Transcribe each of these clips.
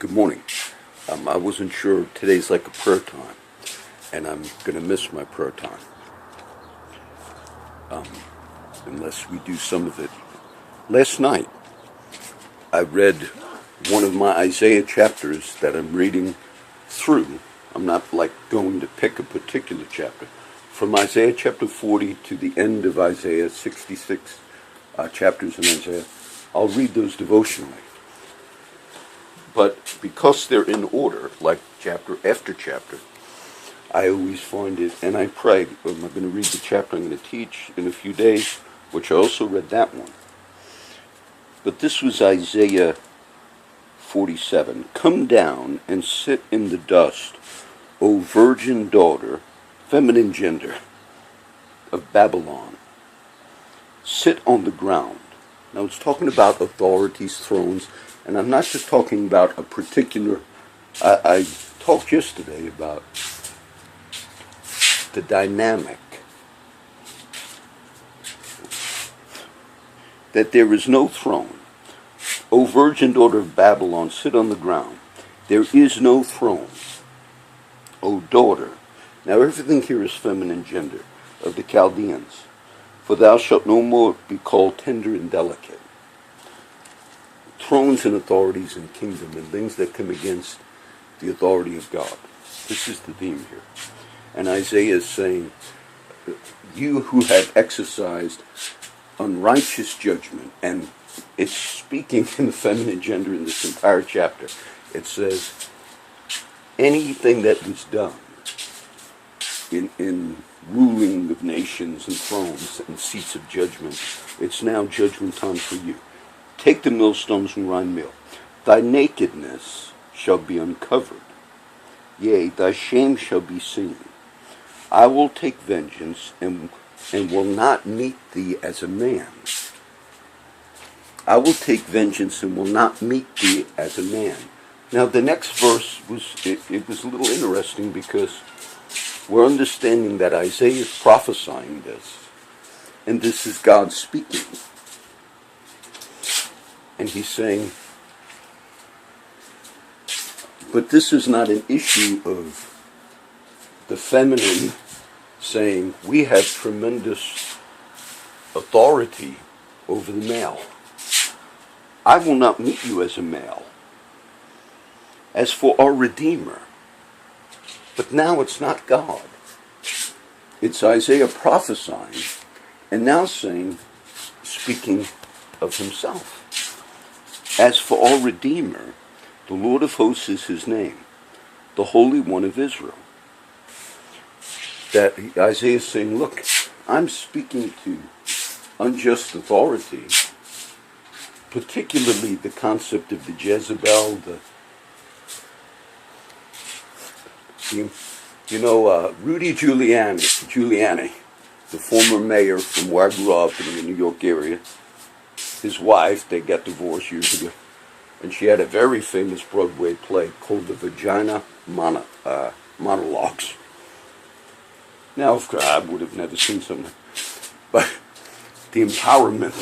Good morning. I wasn't sure. Today's like a prayer time, and I'm going to miss my prayer time unless we do some of it. Last night, I read one of my Isaiah chapters that I'm reading through. I'm not like going to pick a particular chapter. From Isaiah chapter 40 to the end of Isaiah, 66 chapters in Isaiah. I'll read those devotionally. But because they're in order, like chapter after chapter, I always find it, and I pray, I'm going to read the chapter I'm going to teach in a few days, which I also read that one. But this was Isaiah 47. Come down and sit in the dust, O virgin daughter, feminine gender of Babylon. Sit on the ground. Now it's talking about authorities, thrones, and I'm not just talking about a particular, I talked yesterday about the dynamic, that there is no throne. O virgin daughter of Babylon, sit on the ground. There is no throne. O daughter. Now everything here is feminine gender of the Chaldeans. For thou shalt no more be called tender and delicate. Thrones and authorities and kingdom and things that come against the authority of God. This is the theme here. And Isaiah is saying, you who have exercised unrighteous judgment, and it's speaking in the feminine gender in this entire chapter. It says, anything that was done in ruling of nations and thrones and seats of judgment, it's now judgment time for you. Take the millstones and grind meal. Thy nakedness shall be uncovered. Yea, thy shame shall be seen. I will take vengeance and will not meet thee as a man. I will take vengeance and will not meet thee as a man. Now the next verse it was a little interesting because we're understanding that Isaiah is prophesying this, and this is God speaking. And he's saying, but this is not an issue of the feminine saying, we have tremendous authority over the male. I will not meet you as a male. As for our Redeemer. But now it's not God. It's Isaiah prophesying, and now saying, speaking of himself. As for our Redeemer, the Lord of hosts is his name, the Holy One of Israel. That Isaiah is saying, look, I'm speaking to unjust authority, particularly the concept of the Jezebel, Rudy Giuliani, the former mayor from where I grew up in the New York area, his wife, they got divorced years ago, and she had a very famous Broadway play called The Vagina Monologues. Now, I would have never seen something, but the empowerment.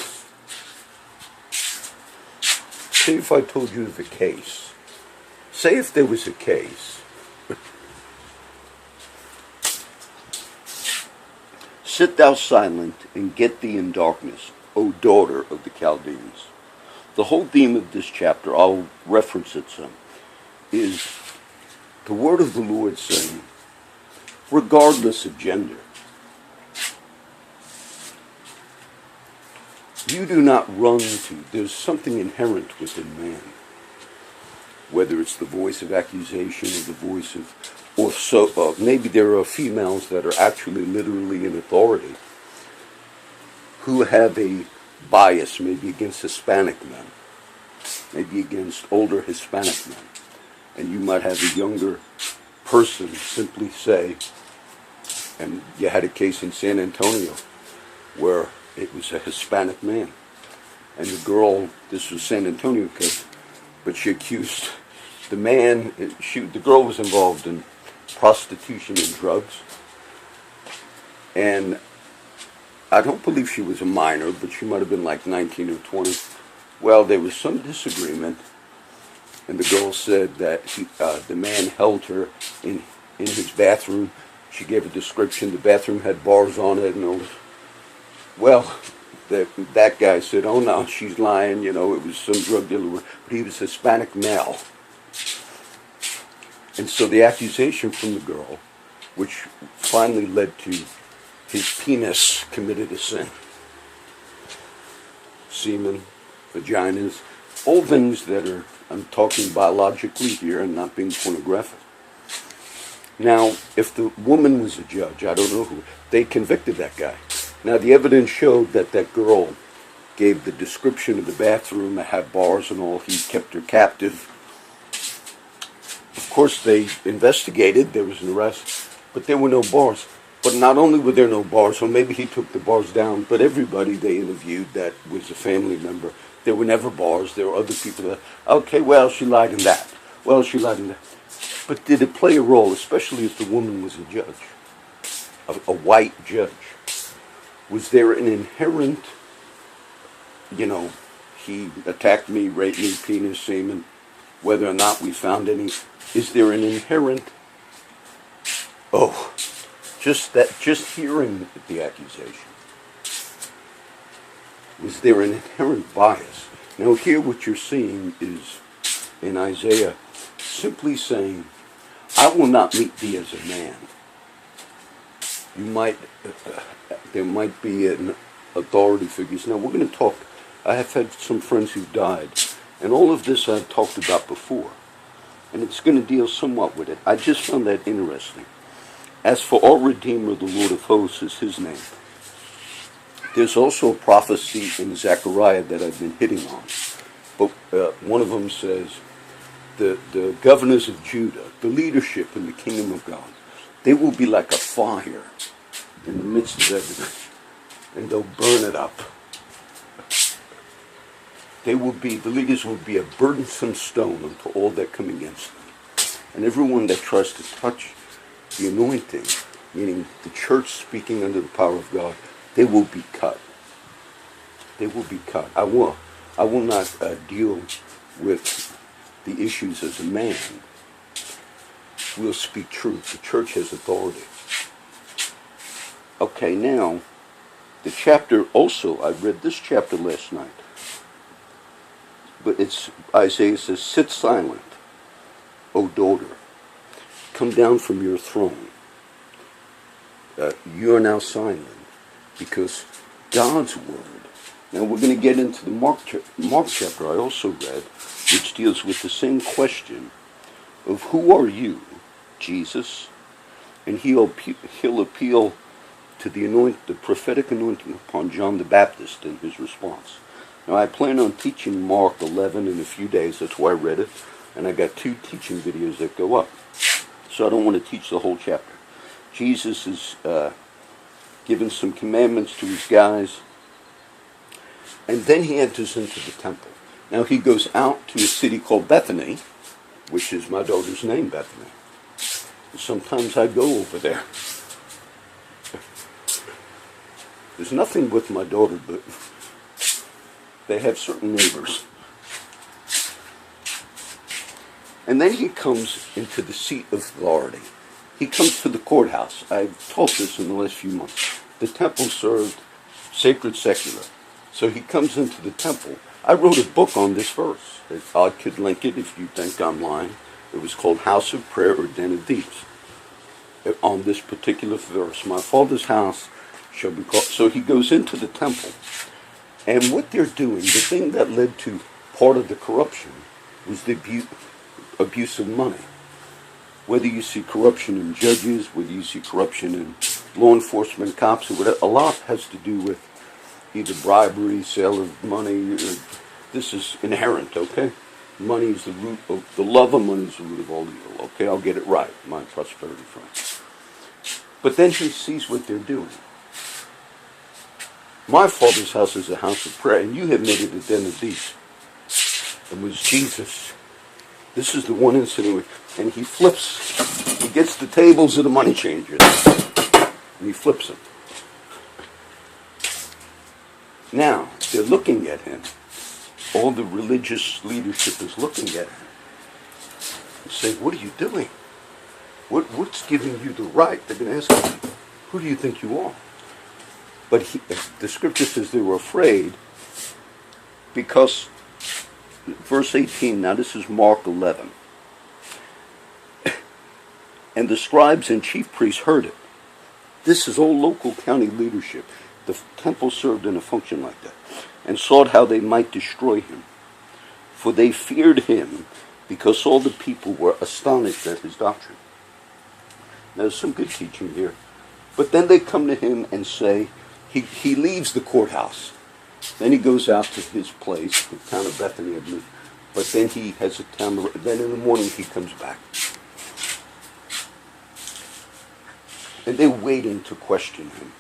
Say if I told you the case. Say if there was a case. Sit thou silent and get thee in darkness, O daughter of the Chaldeans. The whole theme of this chapter, I'll reference it some, is the word of the Lord saying, regardless of gender, you do not run to, there's something inherent within man, whether it's the voice of accusation or the voice of, maybe there are females that are actually literally in authority who have a bias maybe against Hispanic men, maybe against older Hispanic men. And you might have a younger person simply say, and you had a case in San Antonio where it was a Hispanic man. And the girl, this was San Antonio case, but she accused the man, the girl was involved in prostitution and drugs. And I don't believe she was a minor, but she might have been like 19 or 20. Well, there was some disagreement, And the girl said that the man held her in his bathroom. She gave a description. The bathroom had bars on it, and well, that guy said, "Oh no, she's lying. You know, it was some drug dealer." But he was Hispanic male, and so the accusation from the girl, which finally led to his penis committed a sin. Semen, vaginas, all things that are, I'm talking biologically here and not being pornographic. Now, if the woman was a judge, I don't know who, they convicted that guy. Now, the evidence showed that that girl gave the description of the bathroom that had bars and all. He kept her captive. Of course, they investigated. There was an arrest, but there were no bars. But not only were there no bars, or maybe he took the bars down, but everybody they interviewed that was a family member, there were never bars. There were other people that, okay, well, she lied in that. Well, she lied in that. But did it play a role, especially if the woman was a judge, a white judge? Was there an inherent, he attacked me, raped me, penis, semen, whether or not we found any, is there an inherent, just hearing the accusation, was there an inherent bias? Now here what you're seeing is in Isaiah simply saying, I will not meet thee as a man. You might, there might be an authority figures. Now we're going to talk, I have had some friends who've died, and all of this I've talked about before, and it's going to deal somewhat with it. I just found that interesting. As for our Redeemer, the Lord of hosts is his name. There's also a prophecy in Zechariah that I've been hitting on. But one of them says, the governors of Judah, the leadership in the kingdom of God, they will be like a fire in the midst of everything, and they'll burn it up. The leaders will be a burdensome stone unto all that come against them. And everyone that tries to touch the anointing, meaning the church speaking under the power of God, they will be cut. They will be cut. I will not deal with the issues as a man. We'll speak truth. The church has authority. Okay, now, the chapter also, I read this chapter last night, but it's, Isaiah says, sit silent, O daughter. Come down from your throne. You are now silent because God's word. Now we're going to get into the Mark chapter I also read, which deals with the same question of who are you, Jesus? And he'll appeal to the prophetic anointing upon John the Baptist in his response. Now I plan on teaching Mark 11 in a few days. That's why I read it. And I got 2 teaching videos that go up. So I don't want to teach the whole chapter. Jesus is given some commandments to his guys. And then he enters into the temple. Now he goes out to a city called Bethany, which is my daughter's name, Bethany. Sometimes I go over there. There's nothing with my daughter, but they have certain neighbors. And then he comes into the seat of authority. He comes to the courthouse. I've taught this in the last few months. The temple served sacred secular. So he comes into the temple. I wrote a book on this verse. I could link it if you think I'm lying. It was called House of Prayer or Den of Thieves. On this particular verse, my Father's house shall be called. So he goes into the temple. And what they're doing, the thing that led to part of the corruption was the abuse of money. Whether you see corruption in judges, whether you see corruption in law enforcement, cops, or whatever, a lot has to do with either bribery, sale of money. This is inherent, okay? Money is the root of, the love of money is the root of all evil, okay? I'll get it right, my prosperity friend. But then he sees what they're doing. My Father's house is a house of prayer, and you have made it a den of thieves. It was Jesus. This is the one incident, and he flips. He gets the tables of the money changers, and he flips them. Now, they're looking at him. All the religious leadership is looking at him. and say, what are you doing? What's giving you the right? They're going to ask him, who do you think you are? But the scripture says they were afraid because, verse 18, now this is Mark 11. And the scribes and chief priests heard it. This is all local county leadership. The temple served in a function like that. And sought how they might destroy him. For they feared him because all the people were astonished at his doctrine. Now, there's some good teaching here. But then they come to him and say, he leaves the courthouse. Then he goes out to his place, the town of Bethany, I believe. But then he has a time, then in the morning he comes back. And they're waiting to question him.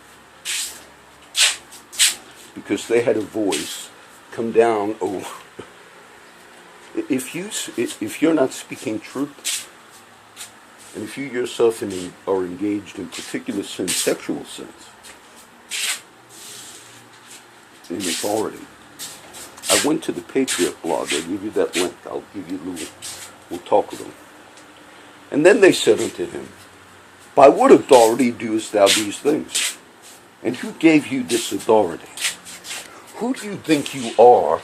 Because they had a voice come down, oh, if you're not speaking truth, and if you yourself are engaged in particular sin, sexual sins, in authority. I went to the Patriot blog. I'll give you that link. I'll give you a little, we'll talk a little. And then they said unto him, by what authority doest thou these things? And who gave you this authority? Who do you think you are,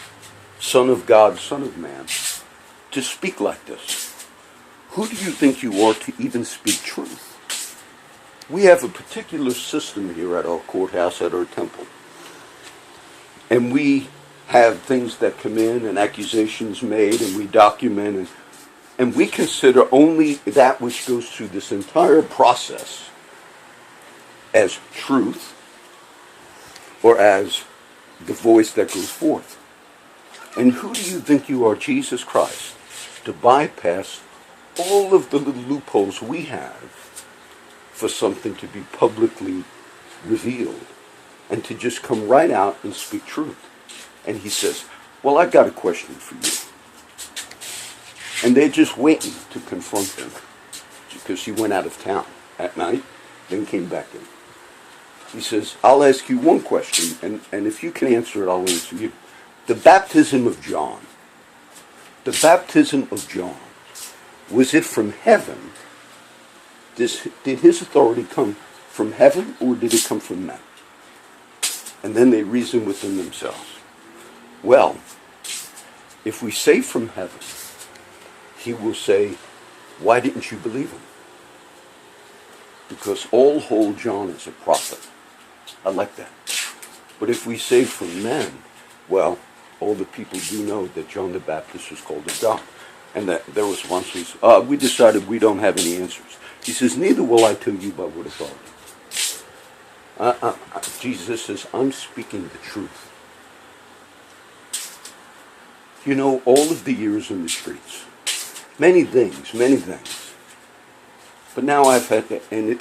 Son of God, Son of Man, to speak like this? Who do you think you are to even speak truth? We have a particular system here at our courthouse, at our temple. And we have things that come in and accusations made, and we document, and we consider only that which goes through this entire process as truth, or as the voice that goes forth. And who do you think you are, Jesus Christ, to bypass all of the little loopholes we have for something to be publicly revealed, and to just come right out and speak truth? And he says, well, I got a question for you. And they're just waiting to confront him, because he went out of town at night, then came back in. He says, I'll ask you one question, and if you can answer it, I'll answer you. The baptism of John, was it from heaven? Did his authority come from heaven, or did it come from men? And then they reason within themselves. Well, if we say from heaven, he will say, why didn't you believe him? Because all hold John as a prophet. I like that. But if we say from men, well, all the people do know that John the Baptist was called of God. And that their response was, we decided we don't have any answers. He says, neither will I tell you by what authority. Jesus says, I'm speaking the truth. You know, all of the years in the streets, many things. But now I've had,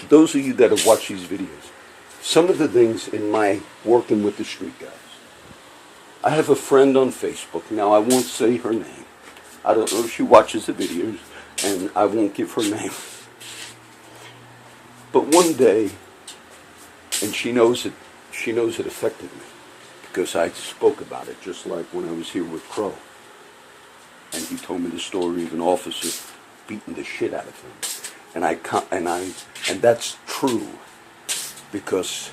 those of you that have watched these videos, some of the things in my working with the street guys. I have a friend on Facebook. Now, I won't say her name. I don't know if she watches the videos, and I won't give her name. But one day, and she knows it affected me, because I spoke about it, just like when I was here with Crow. And he told me the story of an officer beating the shit out of him. And that's true, because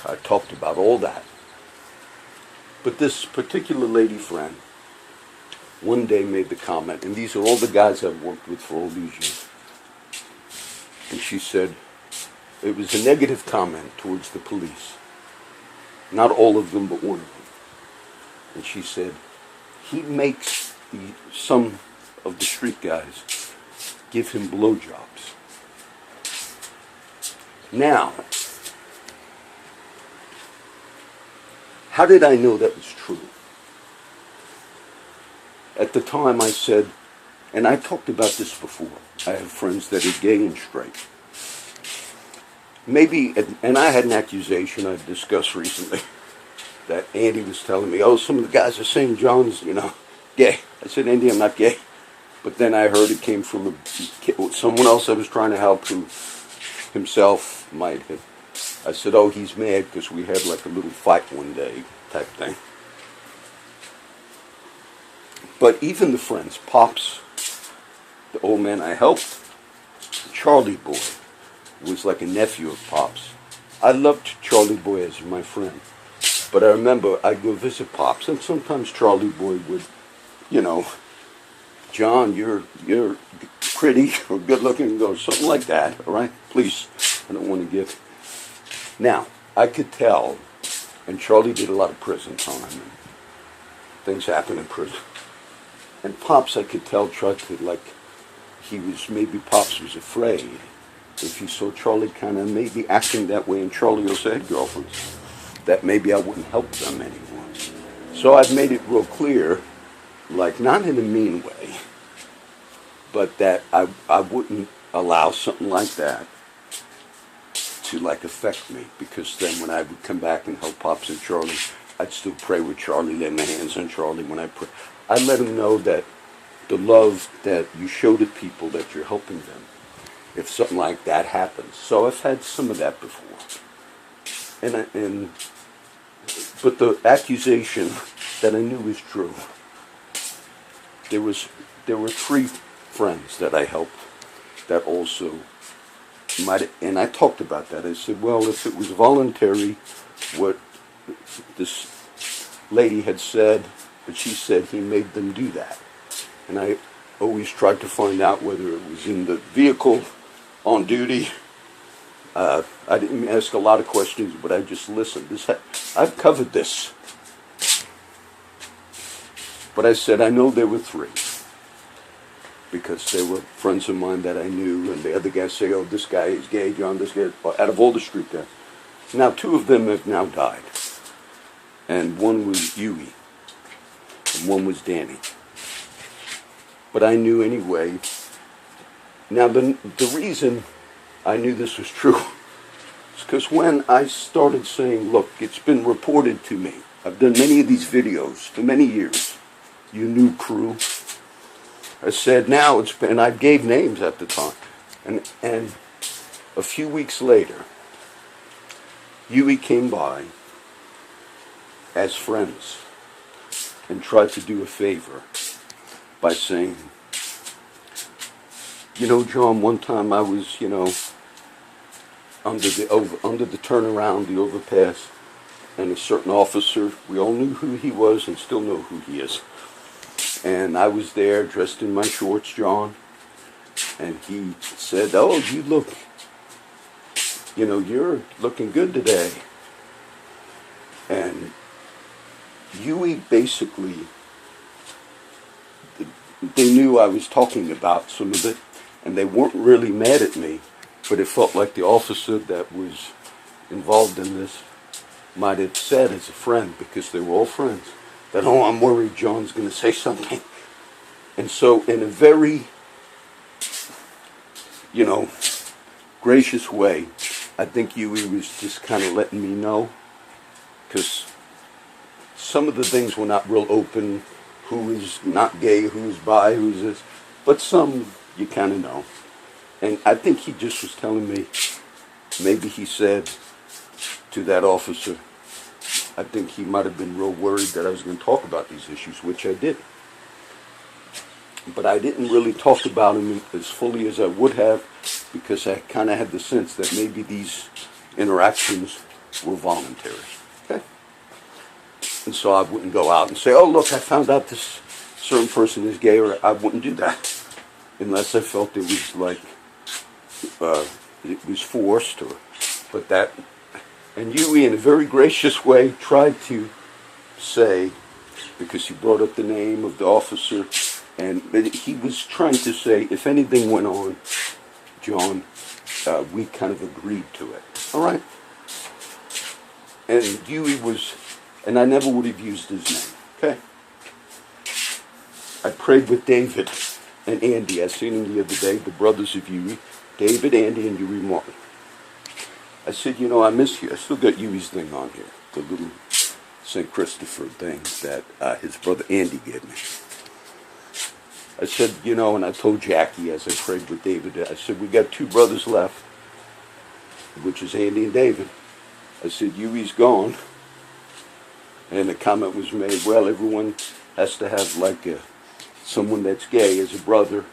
I talked about all that. But this particular lady friend one day made the comment, and these are all the guys I've worked with for all these years. And she said, it was a negative comment towards the police. Not all of them, but one of them. And she said, he makes some of the street guys give him blowjobs. Now, how did I know that was true? At the time I said, and I talked about this before, I have friends that are gay and straight. Maybe, and I had an accusation I've discussed recently, that Andy was telling me, some of the guys are saying John's, gay. I said, Andy, I'm not gay. But then I heard it came from someone else I was trying to help who himself might have. I said, he's mad because we had like a little fight one day type thing. But even the friends, Pops, the old man I helped, Charlie Boy, was like a nephew of Pops. I loved Charlie Boy as my friend. But I remember I'd go visit Pops, and sometimes Charlie Boy would, you know, John, you're pretty or good looking or something like that, all right? Please, I don't want to get... Now, I could tell, and Charlie did a lot of prison time, and things happen in prison. And Pops, I could tell, tried to, like, maybe Pops was afraid if he saw Charlie kind of maybe acting that way, and Charlie also had girlfriends, that maybe I wouldn't help them anymore. So I've made it real clear, like, not in a mean way, but that I wouldn't allow something like that to, like, affect me, because then when I would come back and help Pops and Charlie, I'd still pray with Charlie, lay my hands on Charlie when I pray. I let him know that the love that you show to people, that you're helping them, if something like that happens. So I've had some of that before. But the accusation that I knew was true. There were 3 friends that I helped that also might, and I talked about that. I said, well, if it was voluntary, what this lady had said, but she said he made them do that. And I always tried to find out whether it was in the vehicle, on duty. I didn't ask a lot of questions, but I just listened. I've covered this. But I said, I know there were 3. Because they were friends of mine that I knew, and the other guys say, oh, this guy is gay, John, this guy, out of all the street guys. Now, 2 of them have now died. And one was Huey, and one was Danny. But I knew anyway. Now, the reason I knew this was true is because when I started saying, look, it's been reported to me. I've done many of these videos for many years. You new crew. I said, now it's been, and I gave names at the time. And a few weeks later, Huey came by as friends and tried to do a favor by saying, you know, John, one time I was, you know, under the turnaround, the overpass, and a certain officer, we all knew who he was and still know who he is. And I was there dressed in my shorts, John, and he said, oh, you look, you know, you're looking good today. And Huey basically, they knew I was talking about some of it, and they weren't really mad at me, but it felt like the officer that was involved in this might have said as a friend, because they were all friends, that, oh, I'm worried John's going to say something. And so in a very, you know, gracious way, I think Huey was just kind of letting me know, because some of the things were not real open, who is not gay, who's bi, who's this, but some you kind of know. And I think he just was telling me, maybe he said to that officer, I think he might have been real worried that I was going to talk about these issues, which I did. But I didn't really talk about them as fully as I would have, because I kind of had the sense that maybe these interactions were voluntary. Okay? And so I wouldn't go out and say, oh, look, I found out this certain person is gay, or I wouldn't do that unless I felt it was like, it was forced, or, but that. And Huey, in a very gracious way, tried to say, because he brought up the name of the officer, and he was trying to say, if anything went on, John, we kind of agreed to it. All right? And Huey was, and I never would have used his name. Okay? I prayed with David and Andy. I seen them the other day, the brothers of Huey, David, Andy, and Huey Martin. I said, you know, I miss you. I still got Huey's thing on here, the little St. Christopher thing that his brother Andy gave me. I said, you know, and I told Jackie as I prayed with David, I said, we got 2 brothers left, which is Andy and David. I said, Huey's gone. And the comment was made, well, everyone has to have like someone that's gay as a brother.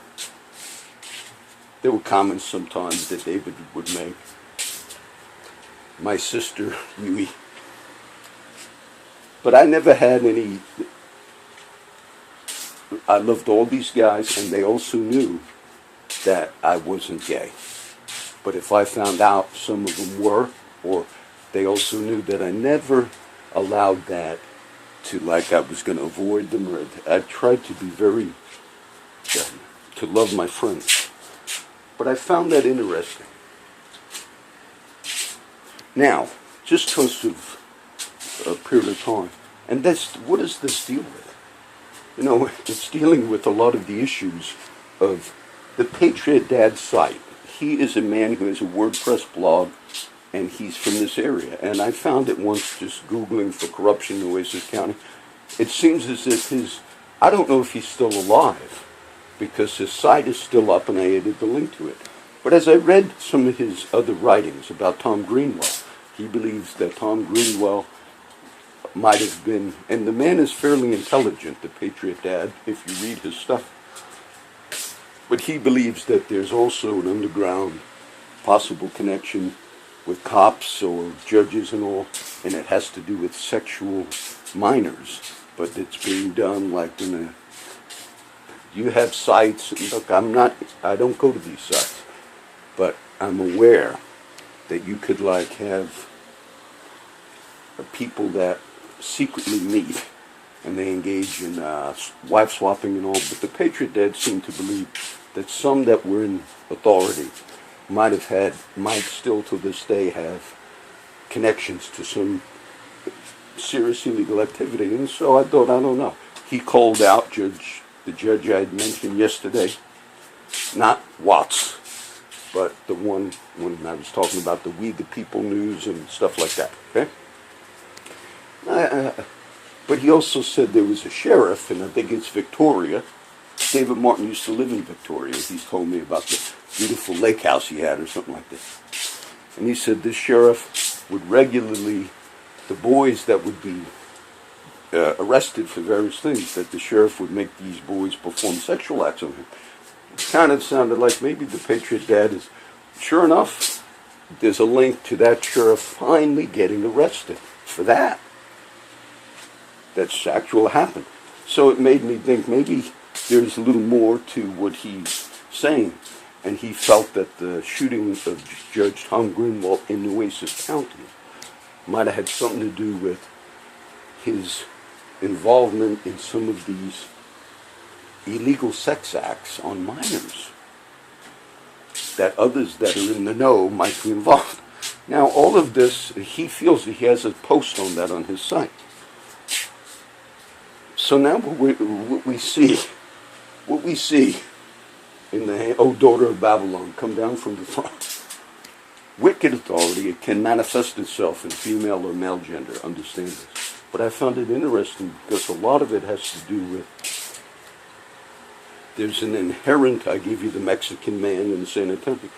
There were comments sometimes that David would make. My sister, Yui. But I never had any. I loved all these guys, and they also knew that I wasn't gay. But if I found out some of them were, or they also knew that I never allowed that to, like, I was going to avoid them, or I tried to be very, to love my friends. But I found that interesting. Now, just because of a period of time, and that's, what does this deal with? You know, it's dealing with a lot of the issues of the Patriot Dad site. He is a man who has a WordPress blog, and he's from this area. And I found it once just Googling for corruption in Oasis County. It seems as if I don't know if he's still alive, because his site is still up and I added the link to it. But as I read some of his other writings about Tom Greenwell, he believes that Tom Greenwell might have been, and the man is fairly intelligent, the Patriot Dad, if you read his stuff. But he believes that there's also an underground possible connection with cops or judges and all, and it has to do with sexual minors. But it's being done like in a, you have sites, look, I don't go to these sites, but I'm aware that you could like have people that secretly meet and they engage in wife swapping and all, but the Patriot Dad seem to believe that some that were in authority might still to this day have connections to some serious illegal activity. And so I thought, I don't know. He called out the judge I had mentioned yesterday, not Watts, but the one when I was talking about the We the People news and stuff like that, okay? But he also said there was a sheriff, and I think it's Victoria. David Martin used to live in Victoria. He's told me about the beautiful lake house he had or something like this. And he said this sheriff would regularly, the boys that would be arrested for various things, that the sheriff would make these boys perform sexual acts on him. It kind of sounded like maybe the Patriot Dad is, sure enough, there's a link to that sheriff finally getting arrested for that. That's actual happened. So it made me think maybe there's a little more to what he's saying. And he felt that the shooting of Judge Tom Greenwell in Oasis County might have had something to do with his involvement in some of these illegal sex acts on minors, that others that are in the know might be involved. Now, all of this, he feels that he has a post on that on his site. So now what we see in the O Daughter of Babylon come down from the throne. Wicked authority, it can manifest itself in female or male gender, understand this. But I found it interesting because a lot of it has to do with, there's an inherent, I give you the Mexican man in San Antonio,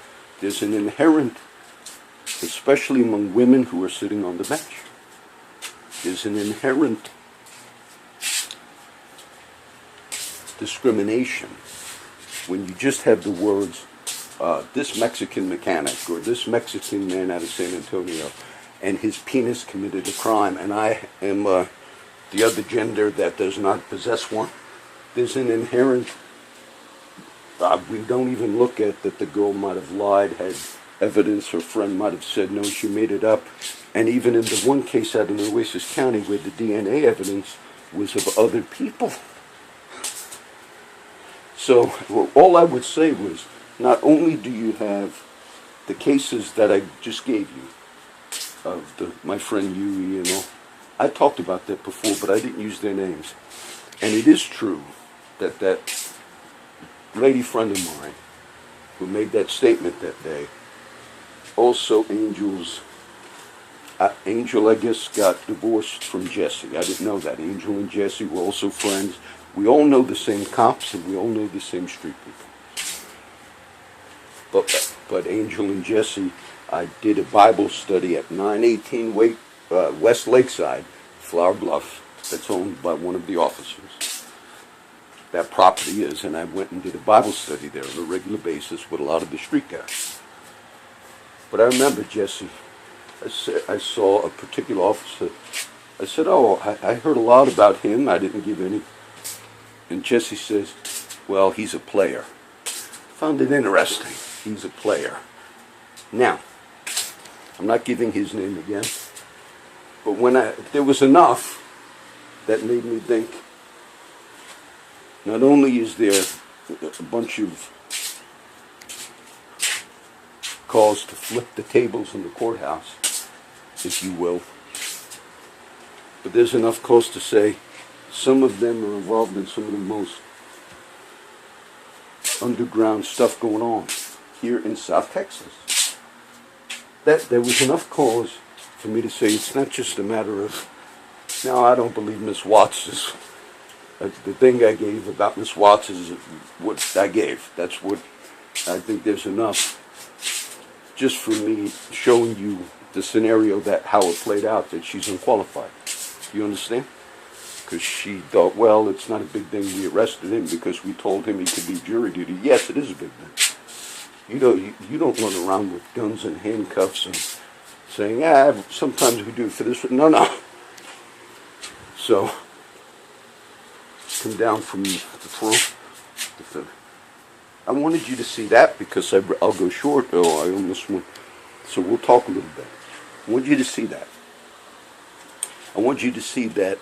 there's an inherent, especially among women who are sitting on the bench, there's an inherent discrimination when you just have the words, this Mexican mechanic or this Mexican man out of San Antonio and his penis committed a crime and I am the other gender that does not possess one. There's an inherent, we don't even look at that the girl might have lied, had evidence, her friend might have said no, she made it up. And even in the one case out in Oasis County where the DNA evidence was of other people. So all I would say was, not only do you have the cases that I just gave you, of my friend Yui and all, I talked about that before, but I didn't use their names. And it is true that that lady friend of mine who made that statement that day, also Angel, I guess, got divorced from Jesse. I didn't know that. Angel and Jesse were also friends. We all know the same cops and we all know the same street people. But Angel and Jesse, I did a Bible study at 918 West Lakeside, Flower Bluff, that's owned by one of the officers. that property is, and I went and did a Bible study there on a regular basis with a lot of the street guys. But I remember, Jesse, I saw a particular officer. I said, oh, I heard a lot about him. I didn't give any. And Jesse says, well, he's a player. Found it interesting. He's a player. Now, I'm not giving his name again, but there was enough that made me think, not only is there a bunch of calls to flip the tables in the courthouse, if you will, but there's enough calls to say some of them are involved in some of the most underground stuff going on here in South Texas. That there was enough cause for me to say it's not just a matter of, no, I don't believe Miss Watts is, the thing I gave about Miss Watts is what I gave. That's what I think there's enough just for me showing you the scenario that how it played out, that she's unqualified. You understand? Because she thought, well, it's not a big thing. We arrested him because we told him he could be jury duty. Yes, it is a big thing. You don't run around with guns and handcuffs and saying, sometimes we do it for this. No. So, come down from the front. I wanted you to see that because I'll go short. Oh, I almost went. So we'll talk a little bit. I want you to see that. I want you to see that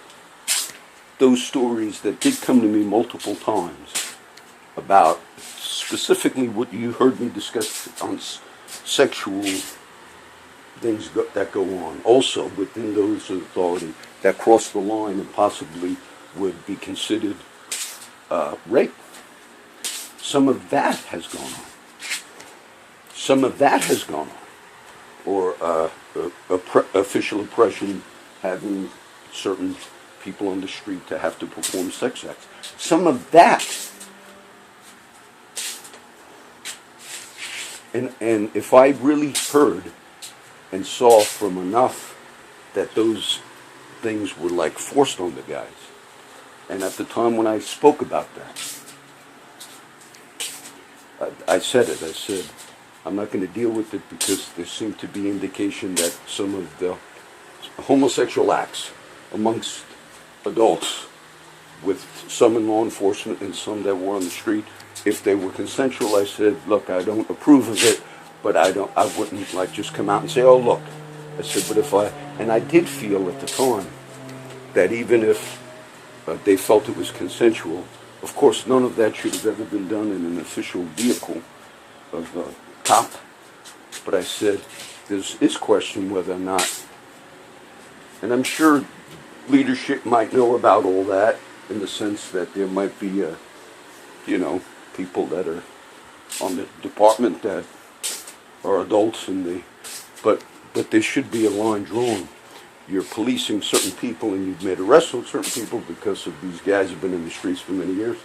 those stories that did come to me multiple times about specifically what you heard me discuss on sexual things that go on. Also within those of authority that cross the line and possibly would be considered rape. Some of that has gone on. Some of that has gone on. Or official oppression, having certain people on the street to have to perform sex acts. Some of that. And if I really heard and saw from enough that those things were like forced on the guys, and at the time when I spoke about that, I said, I'm not going to deal with it because there seemed to be indication that some of the homosexual acts amongst adults, with some in law enforcement and some that were on the street, if they were consensual, I said, look, I don't approve of it, but I wouldn't like just come out and say, oh, look. I said, but and I did feel at the time that even if they felt it was consensual, of course, none of that should have ever been done in an official vehicle of a cop. But I said, there's question whether or not, and I'm sure leadership might know about all that in the sense that there might be, people that are on the department that are adults, but there should be a line drawn. You're policing certain people and you've made arrests on certain people because of these guys have been in the streets for many years.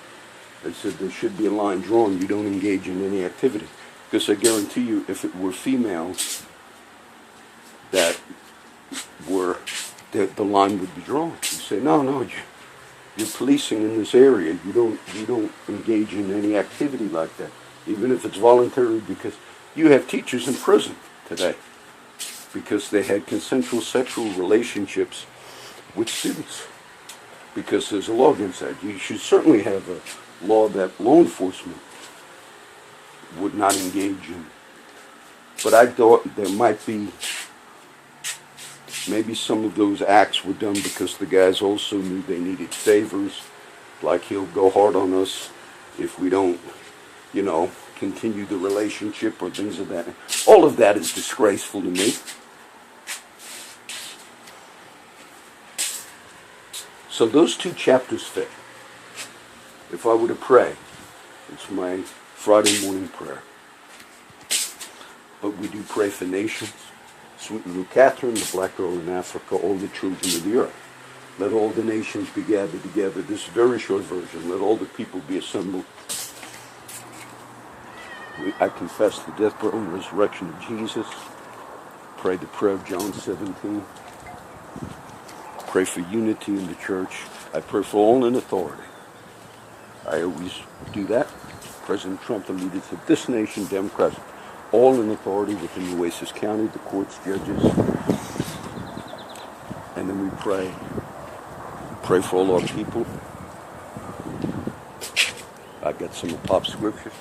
I said there should be a line drawn. You don't engage in any activity. Because I guarantee you, if it were females that were, the line would be drawn. You say, no, you're policing in this area. You don't engage in any activity like that, even if it's voluntary, because you have teachers in prison today because they had consensual sexual relationships with students, because there's a law against that. You should certainly have a law that law enforcement would not engage in. But I thought there might be, maybe some of those acts were done because the guys also knew they needed favors, like he'll go hard on us if we don't, continue the relationship or things of that. All of that is disgraceful to me. So those two chapters fit. If I were to pray, it's my Friday morning prayer. But we do pray for nations. Sweet little Catherine, the black girl in Africa, all the children of the earth. Let all the nations be gathered together. This very short version. Let all the people be assembled. I confess the death, burial, and resurrection of Jesus. Pray the prayer of John 17. Pray for unity in the church. I pray for all in authority. I always do that. President Trump, the leaders of this nation, Democrats, all in authority within Oasis County, the courts, judges, and then we pray. Pray for all our people. I got some of Pop's scripture.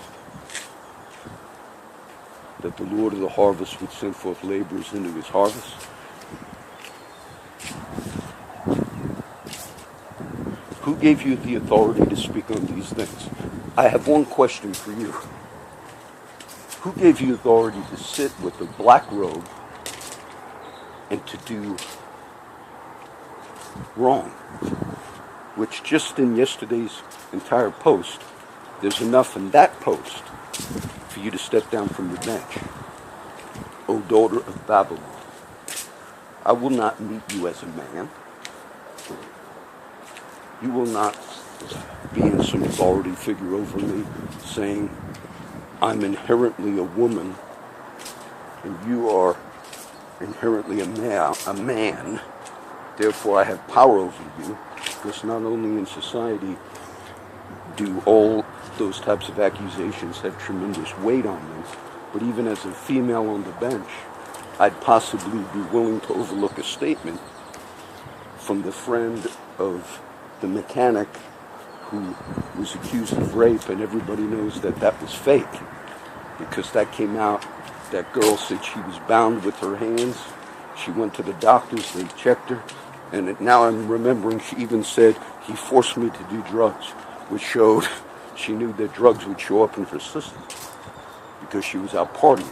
That the Lord of the harvest would send forth laborers into his harvest. Who gave you the authority to speak on these things? I have one question for you. Who gave you authority to sit with a black robe and to do wrong? Which just in yesterday's entire post, there's enough in that post for you to step down from your bench. O daughter of Babylon, I will not meet you as a man. You will not be in some authority figure over me saying, I'm inherently a woman and you are inherently a man, therefore I have power over you. Because not only in society do all those types of accusations have tremendous weight on them, but even as a female on the bench, I'd possibly be willing to overlook a statement from the friend of the mechanic who was accused of rape, and everybody knows that that was fake because that came out. That girl said she was bound with her hands. She went to the doctors, they checked her, and now I'm remembering she even said he forced me to do drugs, which showed she knew that drugs would show up in her system because she was out partying.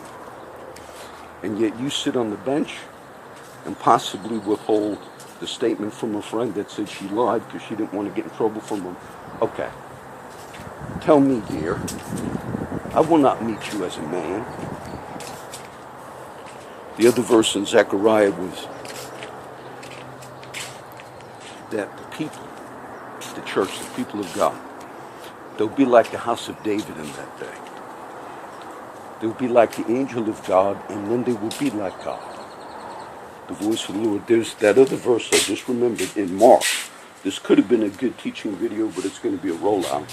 And yet you sit on the bench and possibly withhold the statement from a friend that said she lied because she didn't want to get in trouble from him. Okay. Tell me, dear, I will not meet you as a man. The other verse in Zechariah was that the people, the church, the people of God, they'll be like the house of David in that day. They'll be like the angel of God, and then they will be like God. The voice of the Lord. There's that other verse I just remembered in Mark. This could have been a good teaching video, but it's going to be a rollout.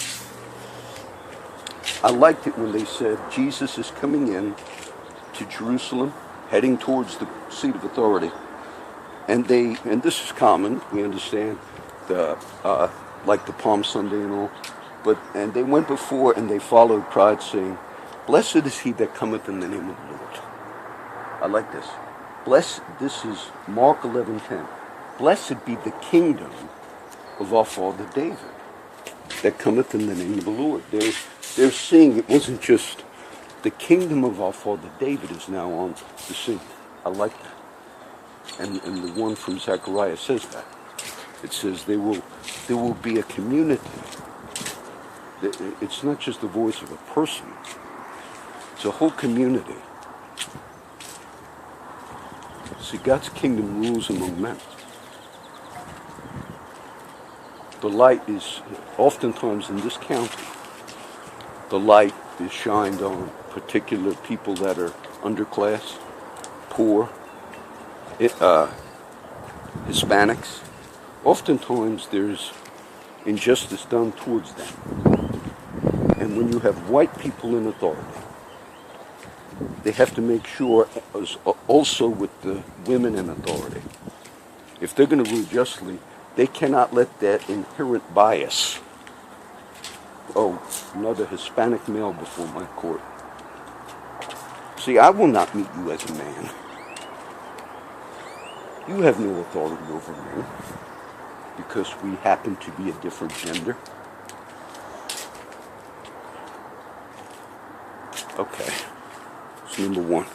I liked it when they said Jesus is coming in to Jerusalem, heading towards the seat of authority. And this is common, we understand, like the Palm Sunday and all. And they went before and they followed, cried, saying, Blessed is he that cometh in the name of the Lord. I like this. This is Mark 11:10. Blessed be the kingdom of our father David that cometh in the name of the Lord. They're seeing it wasn't just the kingdom of our father David is now on the scene. I like that. And the one from Zechariah says that. It says there will be a community. It's not just the voice of a person. It's a whole community. See, God's kingdom rules among men. The light is, oftentimes in this county, the light is shined on particular people that are underclass, poor, Hispanics. Oftentimes there's injustice done towards them. And when you have white people in authority, they have to make sure, also with the women in authority, if they're going to rule justly, they cannot let that inherent bias, another Hispanic male before my court. See, I will not meet you as a man. You have no authority over me because we happen to be a different gender. Okay, that's number one.